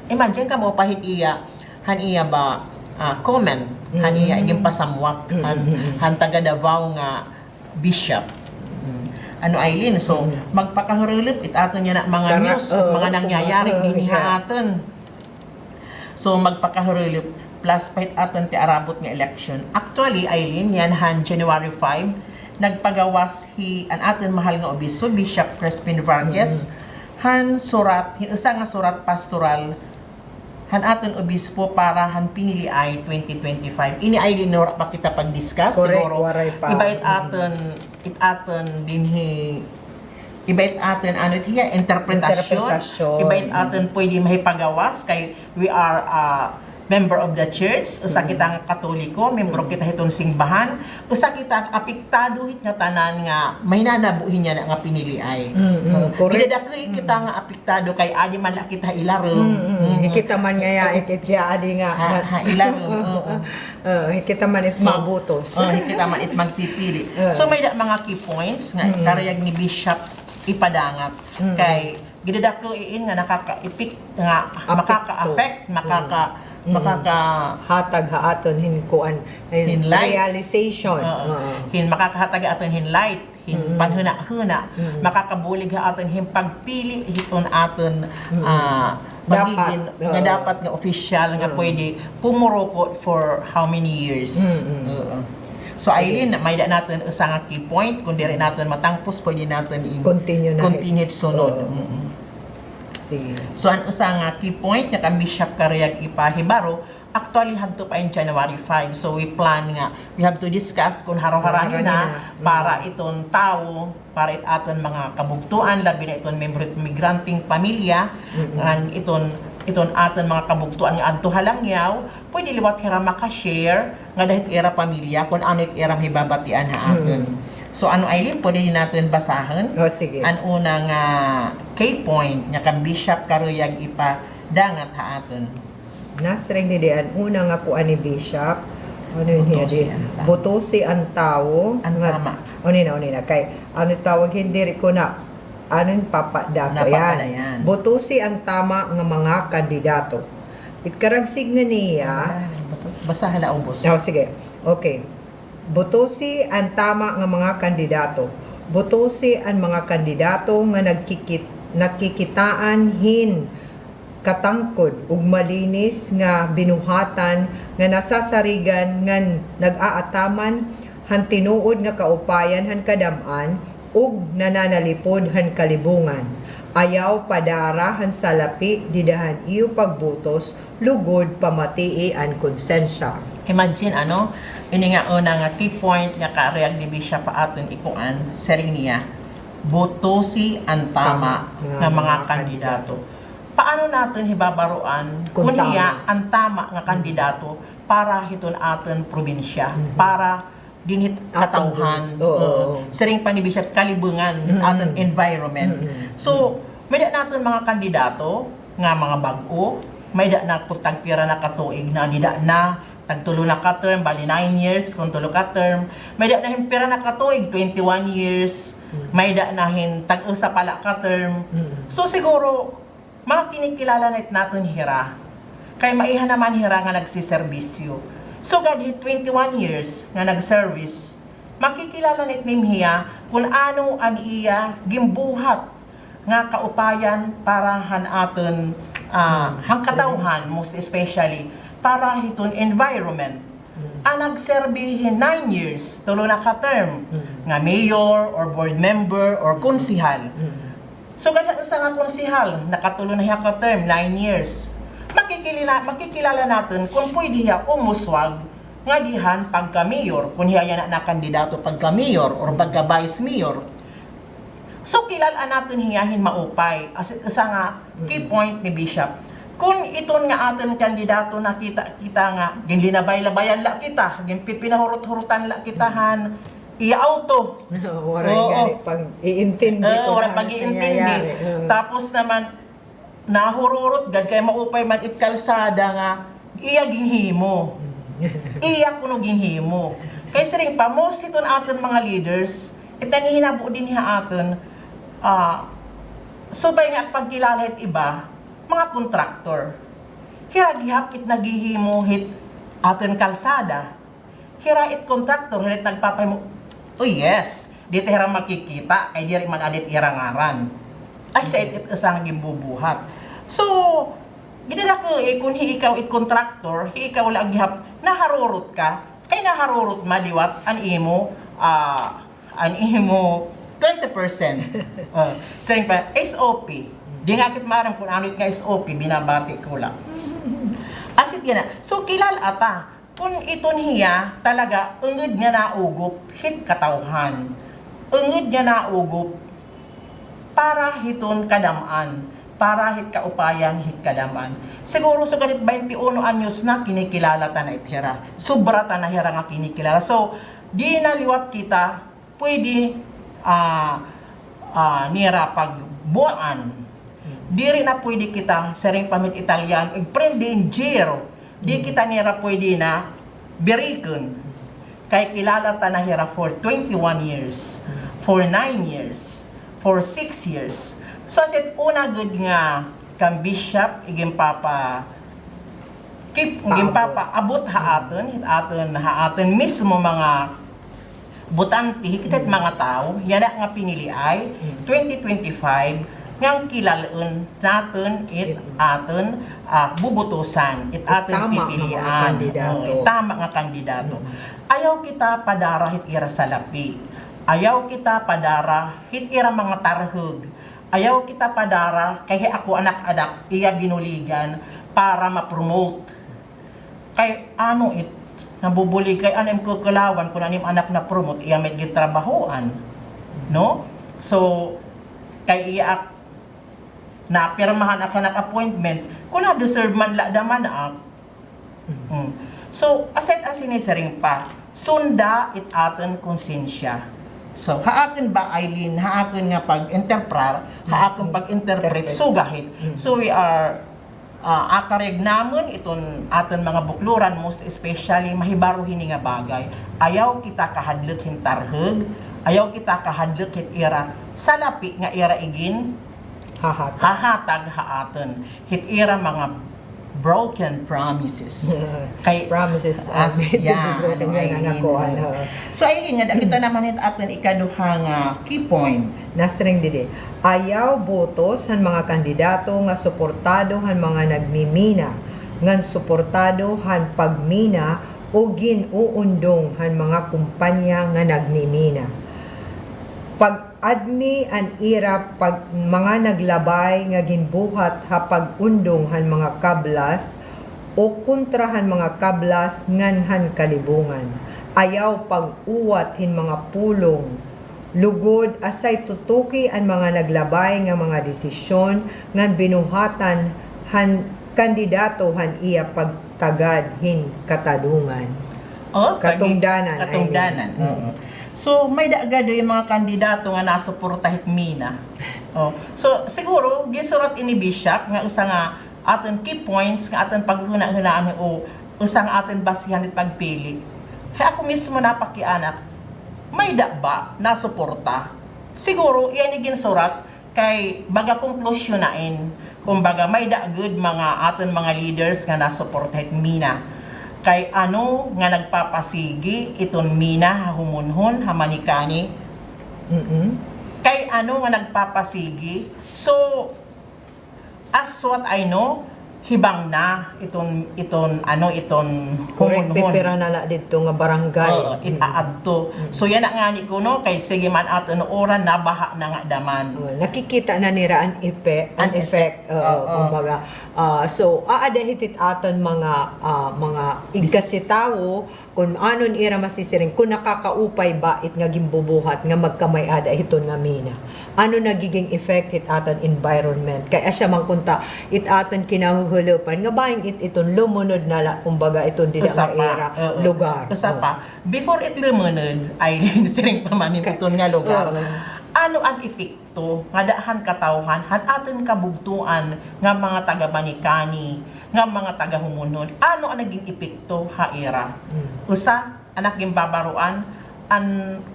imagine ka mo pahit iya han iya ba comment han iya iging pasamwak han taga Davao nga bishop. Aileen, so magpakahurulip itaton niya na mga news at mga nangyayari din aton. So magpakahurulip plus pahit aton ti arabot nga election. Actually, Aileen, yan han January 5 nagpagawas an aton mahal nga obispo Bishop Crispin Vargas han usa nga surat pastoral han aton obispo para han pinili ay 2025. Ini ay dinora pa kita pag-discuss siguro. Ibait aton dinhi ibait aton ano tiya interpretasyon. Ibait aton pwede mahipagawas kay we are member of the church, usa kitang katoliko, membro kita hitong simbahan, usa kita apektado hit nga tanan nga may nanabuhin niya na nga piniliay. correct. Didadaki kita nga apektado kay adi man la kita ilaro. Kita man nga ya, ikitya adi nga. Ilaro. Kita man is mabutos. Kita man it magpipili. So may mga key points nga karayag ni Bishop ipadangat kay gidadako iin nga nakaka-epic nga makaka-affect, Hatag haaton hinkuan Hinlight. realization. hin makakahatag aton hin light, hin panhuna-huna, makakabulig aton hin pagpili hiton aton magiging nga dapat nga official nga pwede pumurokot for how many years. So Eileen, may da natin usa nga key point kung diri natin matangpos pwede natin continue sunod. Sige. So ang usa nga key point nga kang Bishop karayag ipahibaro actually hadto pa in January 5. So we plan nga we have to discuss kung haro-harani na para iton tao, para aton mga kabugtuan labi na iton member migranting pamilya and iton aton mga kabugtuan nga adto halangyaw pwede liwat hira maka-share nga dahil era pamilya kung ano era hibabatian ha aton. So ano Eileen, pwede din natin basahan? Sige. Ang unang key point nga kang Bishop karuyag ipadangat ha aton. Nasreng ni diyan una nga kuan ni Bishop. Ano yun Butusi hiya ang tao. Butusi ang tao. Ang tama. Unina. Kay ano tawag hindi rin ko na anong papadako Napapadayan. yan. Butusi ang tama nga mga kandidato. Itkaragsig na niya. Basahan na ubos. Sige. Okay. Butusi ang tama nga mga kandidato. Butusi ang mga kandidato nga nakikitaan hin katangkod ug malinis nga binuhatan nga nasasarigan nga nag-aataman han tinuod nga kaupayan han kadam-an ug nananalipod han kalibungan. Ayaw padara han salapi didahan iyo pagbutos lugod pamatii an konsensya. Imagine ini nga una nga key point nga kareyag ni Bishop pa aton ikuan sering niya botosi ang tama nga mga kandidato. Paano natin hibabaruan kung niya ang tama nga kandidato para hiton aton probinsya, para dinhit katawhan, sering pa ni Bishop kalibungan aton environment. So may da natin mga kandidato nga mga bag-o, may da na kutag pira na katuig na dida na tagtulo na ka term, bali 9 years kung tulo ka term. May da nahin pira na katuig, 21 years. May da nahin tag-usa pala ka term. So siguro, mga kinikilala natin hira. Kay maiha naman hira nga nagsiservisyo. So gadhit 21 years nga nag-service, makikilala natin hiya kung ano an iya gimbuhat nga kaupayan para han aton hangkatawhan, most especially para hiton environment. Nagserbihin 9 years, tulo na ka-term, nga mayor or board member or konsihal. So ganyan sa nga konsihal, nakatulo na hiya ka-term, 9 years. Makikilala natin kung pwede hiya umuswag nga dihan pagka-mayor, kung hiya yan na kandidato pagka-mayor or pagka-vice mayor. So kilalaan natin hiyahin maupay as isa nga key point ni Bishop. Kung iton nga aton kandidato na kita nga ginlinabay-labayan la kita, pinahurot-hurutan la kitahan i-auto. Waray gani pag iintindi ko. Waray pag-iintindi. Tapos naman nahururot gad kay maupay man it kalsada nga iya ginhimo. Iya kuno ginhimo. Kay siring pa most iton aton mga leaders, itani hinabo din ha aton subay nga pagkilala it iba mga kontraktor. Hiragihap it naghihimo hit aton kalsada. Hira it kontraktor, hira nagpapay mo, oh yes, dito hira makikita, kay diri man adit irangaran. Ay siya it isang gimbubuhat. So, ginadako kung ikaw it kontraktor, ikaw lang gihap, naharurot ka, kay naharurot maliwat, an imo 20%. Sayang pa, SOP. Di nga kit maram kung anit nga SOP, binabati ko lang. Asit yan na. So, kilala ata, kung iton hiya, talaga, ungod nga naugop, hit katawhan. Ungod nga naugop, para hiton kadamaan, para hit kaupayan, hit kadaman. Siguro so ganit 21 anyos na kinikilala ta na itira. Sobra ta na hira nga kinikilala. So, di na liwat kita, pwede nira pagbuan. Di rin na pwede kita, saring pamit Italian, prendi in giro. Di kita nira pwede na berikon. Kay kilala ta na hira for 21 years, for 9 years, for 6 years. So, sit una good nga kang bishop, iging papa abot haaton mismo mga butanti, hikit mga tao, yana nga pinili ay 2025, ngang kilalaon natin aton bubutusan, aton pipilian. Tama nga kandidato. Ayaw kita padara hit ira sa lapi. Ayaw kita padara hit ira mga tarhug. Ayaw kita padara kaya ako anak-anak iya binuligan para ma-promote. Kay ano nabubuli kay anim ko kalawan kung anim anak na promote iya may gitrabahoan. No? So kay iya na pirmahan ako ng appointment kung na-deserve man la daman So aside ang sinisiring pa sunda it aton konsensya. So, haakon ba, Eileen, haakon nga haakon pag-interpret, sugahit. So, we are, akareg namon, iton aton mga bukluran, most especially, mahibaruhin nga bagay. Ayaw kita kahadlot hintarhug, ayaw kita kahadlot hit ira, salapi nga ira igin, hahatag haaton, hit ira mga broken promises. Kay promises So ayun nga kita naman aton ikaduhang key point. Nasring didi. Ayaw botos han mga kandidato nga suportado han mga nagmimina, ngan suportado han pagmina o ginuundong han mga kumpanya nga nagmimina. Pag-admi an ira pag mga naglabay nga ginbuhat ha pag-undong han mga kablas o kontrahan mga kablas nganhan kalibungan. Ayaw pag-uwat hin mga pulong. Lugod asay tutuki an mga naglabay nga mga desisyon ngan binuhatan han kandidato han iya pagtagad hin katadungan. Katungdanan. So, may daagado yung mga kandidato nga nasuporta hit mina. So, siguro, gisurat ini Bishop, nga isa nga aton key points, nga aton paghuna-hunaan o usang aton basihan at pagpili. Kaya ako mismo napakianak, may da ba nasuporta? Siguro, iyan ginsurat kay baga konklusyonain. Kumbaga, may da good mga aton mga leaders nga nasuporta hit mina. Kay ano nga nagpapasigi iton mina humunhon hamanikani. Kay ano nga nagpapasigi. So as what I know, hibang na iton correct humunhon. pipira na la dito nga barangay. Itaadto. So yan nga ni kuno kay sige man aton oran nabaha na nga daman. Nakikita na nira an effect. Kumbaga so aadahitit aton mga igkasitawo kung anon ira masisiring kung nakakaupay ba it nga gimbubuhat nga magkamay-ada hiton nga mina. Ano nagiging effect it aton environment kay asya man kunta it aton kinahuhulupan nga baing iton lumunod na la kumbaga iton dila nga era lugar. Pa before it lumunod ay siring pamanin iton nga lugar. Ano ang epekto nga daahan katawhan han aton kabugtuan nga mga taga-Manikani nga mga taga-Humunon ano ang naging epekto haira usa anak gimbabaruan ang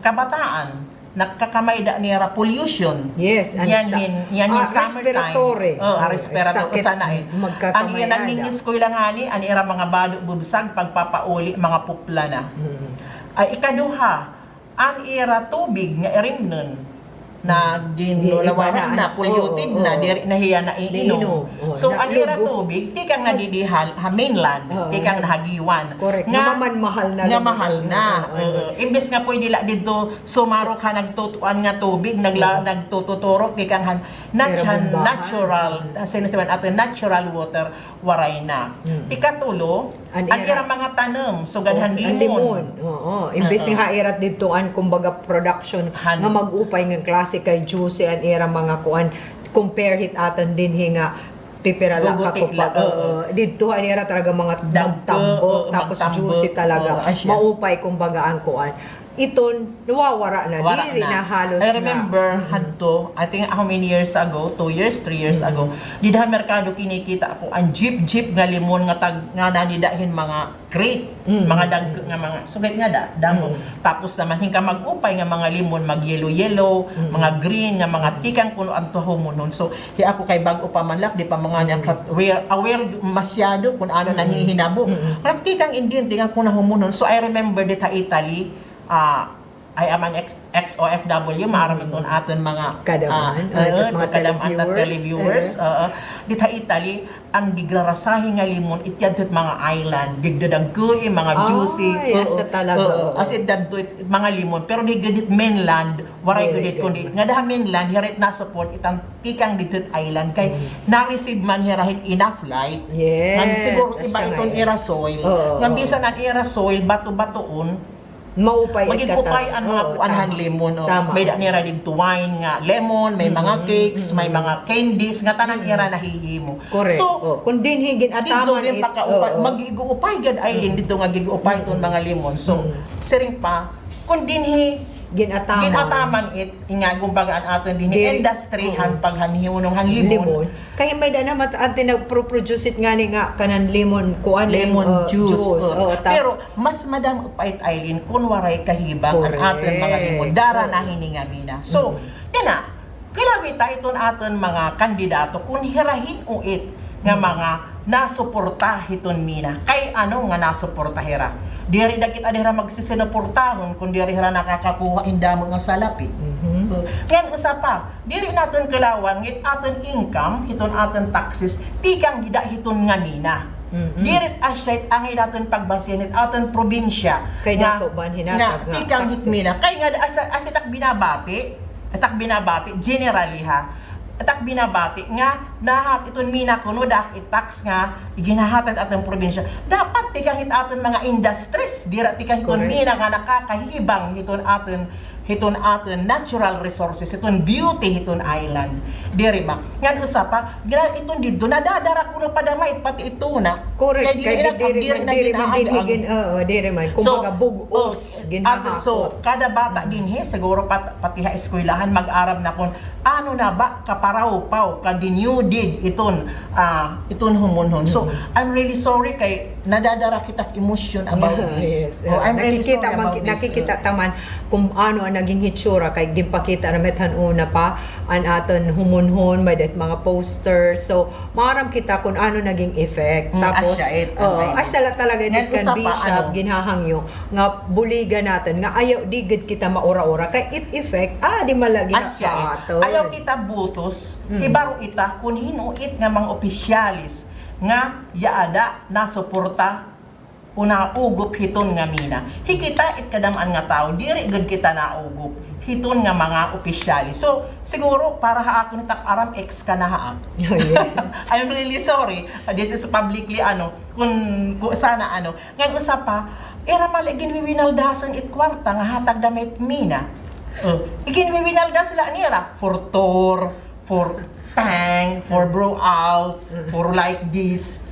kabataan nagkakamayda nira pollution. Yes, yan summertime. Respiratory usa na ang yan ang ningis ko ilangani ang ira mga balo bubsag pagpapauli mga pupla na. Ay ikaduha ang ira tubig nga irimnon na dinulawanan na polluted na diri nahiya na iinom. So ang ira tubig di kang nadidihal ha mainland, di kang nahagiwan. Nga mahal na. Imbes nga pwede la dito sumarok ha nagtutuan nga tubig nagtututurok di kang natural sinasabihan ato natural water waray na. Ikatulo ang ira mga tanom sugadhan limon. Imbes nga irat dito an kumbaga production nga mag-upay nga klase kay juice an era mga kuan compare hit aton din hinga pipirala ka Guguti ko la, pag dito anira talaga mga magtambok tapos magtambok, juicy talaga asya. maupay kumbaga ang kuan iton nawawara na Wala diri na halos I remember hadto, I think how many years ago, 2 years, 3 years ago, di da merkado kinikita ako ang jeep nga limon nga tag nga nanidahin mga crate, mga dag nga mga sugat nga damo. Tapos naman hingka mag-upay nga mga limon mag yellow, mga green nga mga tikang kuno anto humunon. So hi ako kay bag-o pa manlak di pa mga aware masyado kung ano nangihinabo. Praktikang Indian tinga ko na humunon. So I remember dita Italy, I am an ex-OFW, maraming ito aton mga Kadaman, mga televiewers. Dita Italy, ang gigrarasahi nga limon, ityadtot mga island, gigdadagkoy, mga juicy. Siya talaga. As in, mga limon. Pero di gadit mainland, waray gadit kundi. Nga daha mainland, hirit na support, itang tikang dito island. Kay na-receive man hirahin enough light. Yes. Nga siguro iba Asya nga itong yan. aerosol. Nga bisan ang aerosol, bato-batoon, maupay magigupay ang mga kuanhan lemon. May nira dito wine nga lemon, may mga cakes, may mga candies nga tanan ira nahihimo. Correct. So kung din higin dito ataman rin mag-iiguupay gad island dito nga giguupay ton mga lemon. So siring pa kun dinhi ginataman it nga gumbaga ang aton dinhi industryhan paghanhimunong hang limon. Kaya may da naman ante nagpro-produce it nga ni nga kanan lemon kuan lemon juice. Pero Pero mas madam upait island kun waray kahibang ang aton mga limon dara na hiningamina. So yana kilawita iton aton mga kandidato kun hirahin uit nga mga nasuporta hiton mina. Kay ano nga nasuporta hira? Diri dagit adira magsisinuportahon kun diri hira nakakakuha indamo nga salapi. Ngayon usapa, diri naton kalawan ngit aton income, hiton aton taxes, tikang gida hiton nga mina. Dirit asyait angay naton pagbasihan it aton probinsya. Kay dako ban hinatag nga tikang hitmina. Kay nga asitak binabati, generally ha. Atak binabati nga nahat iton mina kuno dak itax nga ginahatag atong probinsya dapat tikang aton mga industries dira tikang iton mina nga nakakahibang hiton aton natural resources iton beauty hiton island diri ba nga usapa gira iton didto nadadara kuno padamay pati ito na correct kay diri man dinhigin diri man kumbaga bugos ginahakot. So kada bata dinhi siguro pati ha eskwelahan mag-aral na kun ano na ba kaparaw paw kadinyo did iton humunhon. So I'm really sorry kay nadadara kita emotion about this. I'm really sorry about this. Nakikita taman kung ano ang naging hitsura kay gimpakita na metan una pa an aton humunhon may det mga posters. So maram kita kung ano naging effect. Tapos asya talaga dit kan bishop ginhahangyo nga buligan natin nga ayaw digid kita maura-ura kay it effect di malagi na aton. Ayaw kita butos ibaro ita kun hinuit nga mga opisyalis nga yaada na suporta una ugup hiton nga mina. Hikita it kadamaan nga tao diri gud kita na ugup hiton nga mga opisyalis. So siguro para haak ni tak-aram ex ka na haak. Yes. I'm really sorry. This is publicly kung sana ngan usapa era maligin wiwinaldasan it kwarta nga hatag damit mina. Iginwiwinaldas sila nira for tour, for tang, for bro out, for like this.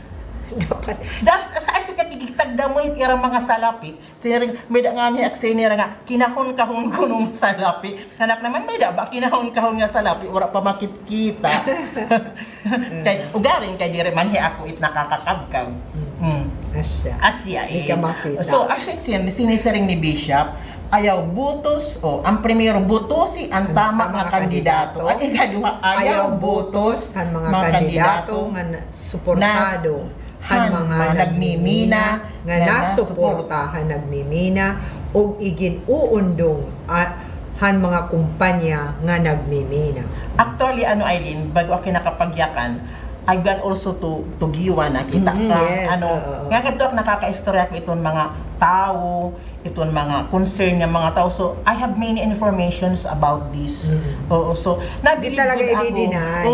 Dapat Das sa isa ka gigitag mo ira mga salapi. Siring may da nga ni aksenira nga kinahon-kahon kunong salapi. Hanak naman may da ba kinahon-kahon nga salapi ora pa makita. Kay ugarin kay dire man ako it nakakakabkam. Asya So actually sinisiring ni Bishop ayaw butos ang primero butosi ang tama nga kandidato at ikaduha ayaw butos ang mga kandidato nga suportado han mga nagmimina nga nasuportahan nagmimina ug igin uundong han mga kumpanya nga nagmimina. Actually Aileen bago ako nakapagyakan I got also to giwa nakita ka nga kadto nakakaistorya ko iton mga tao iton mga concern nga mga tao so I have many informations about this. So di talaga i-deny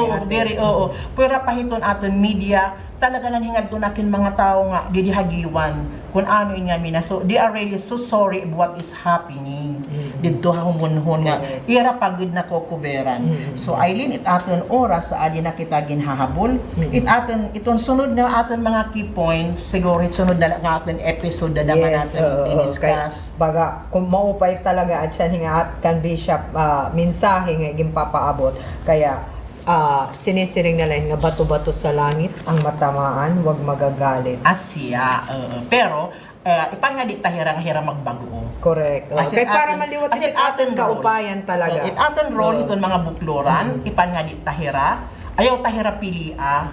pero pahiton aton media talaga nang hingad to nakin mga tao nga didihagiwan kung ano nga mina. So they are really so sorry of what is happening didto humunhon nga ira pagod na ko kuberan. So Eileen, it aton oras sa ali na kita ginhahabol. It aton iton sunod na aton mga key points siguro it sunod na nga aton episode na naman natin i-discuss. Baga, kung maupay talaga at siya nga at kan Bishop mensahe nga gimpapaabot. Kaya, sinisiring na lang nga bato-bato sa langit ang matamaan, wag magagalit. Asya, pero ipan nga di tahira-hira magbago. Correct. As in Kaya para atin- maliwat as in ito ating atin role. kaupayan talaga. It aton role iton mga bukloran, ipan nga di tahira, ayaw tahira pilia,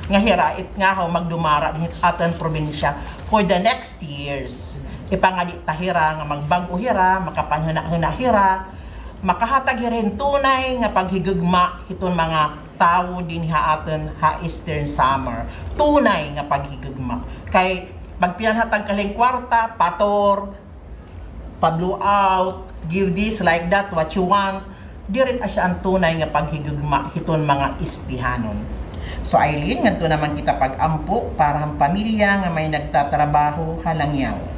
nga hira, it nga ho magdumara hit aton probinsya for the next years. Ipan nga di tahira, nga magbago hira, makapanhuna-huna hira, makahatag rin tunay nga paghigugma hiton mga tao din ha aton ha Eastern Summer. Tunay nga paghigugma. Kay pagpinanhatag kaling kwarta, pator, pa-blow out, give this like that, what you want, dirit asya ang tunay nga paghigugma hiton mga istihanon. So Eileen, nganto naman kita pag-ampo para ang pamilya nga may nagtatrabaho halangyaw.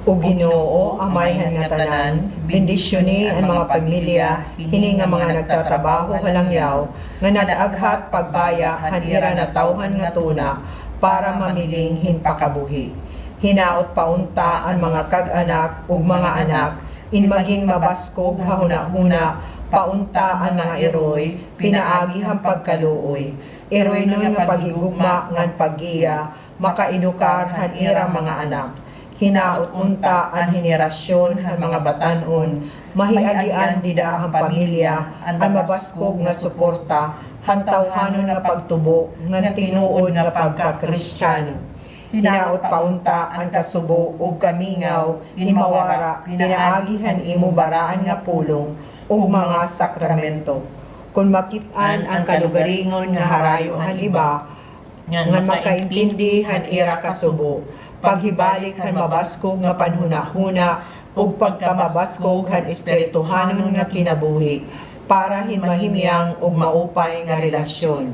O Ginoo, amayhan nga tanan, bendisyoni ang mga pamilya, hini nga mga nagtatrabaho halangyaw, nga nag-aghat pagbaya, hanira na tawhan nga tuna, para mamiling hinpakabuhi. Hinaot paunta ang mga kag-anak ug mga anak, in maging mabaskog hahuna-huna, paunta ang mga eroy, pinaagi ang pagkaluoy. Eroy nun nga paghigugma ngan paggiya, makainukar han ira mga anak. Hinaot unta ang henerasyon han mga batanon, mahiagian dida ang pamilya, ang mabaskog nga suporta, han tawhanon nga pagtubo, ngan tinuod nga pagkakristyano. Hinaot paunta ang kasubo ug kamingaw, in mawara, pinaagihan imo baraan nga pulong, ug mga sakramento. Kung makit-an ang kalugaringon nga harayo han iba, nga makaintindi han ira kasubo, paghibalik han mabaskog nga panhuna-huna, ug pagkamabaskog han espirituhanon nga kinabuhi, para hinmahimyang ug maupay nga relasyon.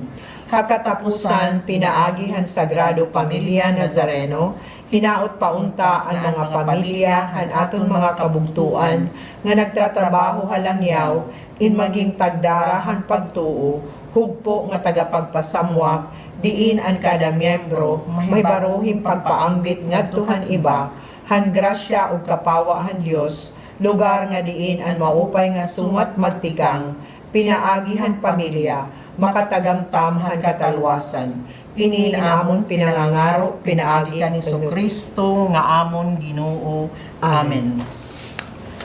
Hakatapusan, pinaagi han Sagrado Pamilya Nazareno, hinaot paunta ang mga pamilya han aton mga kabugtuan, nga nagtatrabaho halangyaw, in maging tagdara han pagtuo, hugpo nga tagapagpasamwak, diin ang kada miyembro, may baruhing pagpaambit ngadtuhan iba, han grasya ug kapawa han Dios, lugar nga diin ang maupay nga sumat magtikang, pinaagihan pamilya, makatagamtam han katalwasan. Ini amon pinangangaro, pinaagi kan ni Kristo nga amon Ginoo. Amen.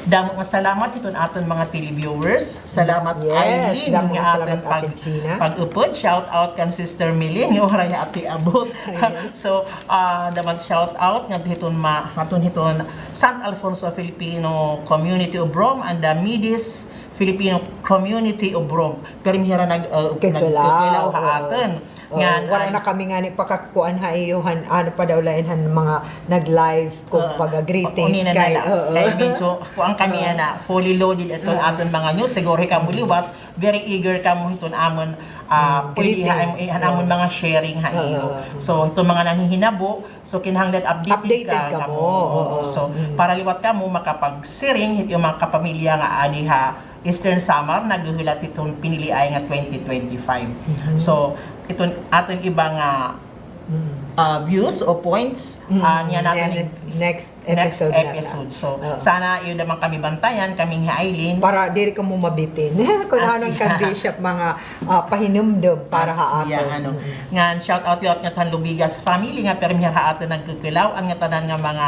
Damo nga salamat iton aton mga televiewers. Salamat Yes, Eileen damo nga nga salamat, aton Ate Gina. pag-upod. Shout out kan Sister Millie nga oray nga ati abot. So dapat shout out nga hiton San Alfonso Filipino Community of Rome and the Midis Filipino Community of Rome. Pero mihira nagkikilaw ha aton. Wala na kami nga ni pakakuan ha iyohan ano pa daw lain han mga nag-live kung pag-greetings kay kay medyo kuan kami na fully loaded aton aton mga news siguro ka muliwat very eager ka mo hiton amon pwede ha amon mga sharing ha iyo. So itong mga nanghihinabo so kinahanglan updated ka mo. So para liwat ka mo makapagsiring hit yung mga kapamilya nga ani ha Eastern Summer naghuhulat itong pinili ay nga 2025. So iton aton ibang views o points niya natin next next episode. episode. So sana yun naman kami bantayan kaming Eileen Para diri ka mo mabitin. Kung anong kan Bishop mga pahinumdum para ha Asya, aton. Ngan shout out yot nga tan Lubigas family nga pero ha aton nagkikilaw ang nga tanan nga mga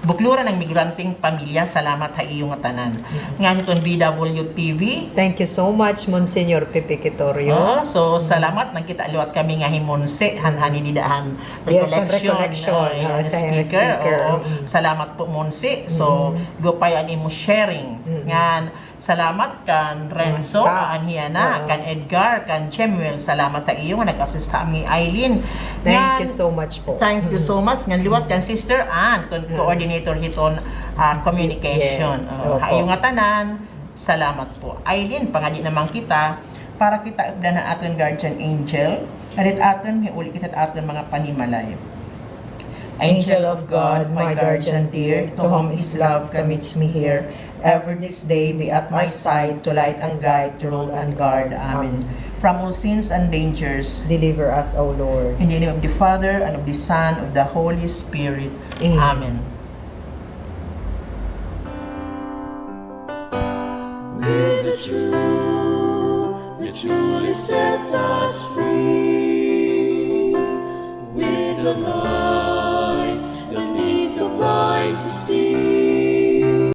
bukluran ng migranting pamilya. Salamat ha iyo nga tanan. Ngan iton BWTV. Thank you so much Monsignor Pepe Quitorio. So salamat nagkita liwat kami nga himonse hanhani didahan Yes, ang recollection. sa Sa speaker. speaker. Oo. Salamat po Monse. So go payan imo sharing. Ngan salamat kan Renzo, Staff. Anhiana, kan Edgar, kan Chemuel. Salamat ta iyo nga nag-assist ta mi Eileen. Thank you so much po. Thank you so much. Ngan liwat kan Sister Ann, coordinator hiton communication. Yes, opo. Hayo nga tanan. Salamat po. Eileen, pangadi naman kita para kita na aton guardian angel Karit aton, may uli kita aton mga panimalay. Angel of God, my guardian dear, to whom is love commits me here, ever this day be at my side, to light and guide, to rule and guard. Amen. From all sins and dangers, Deliver us, O Lord. in the name of the Father, and of the Son, of the Holy Spirit. Amen. With the truth that truly sets us free. With the light that leads the blind to see.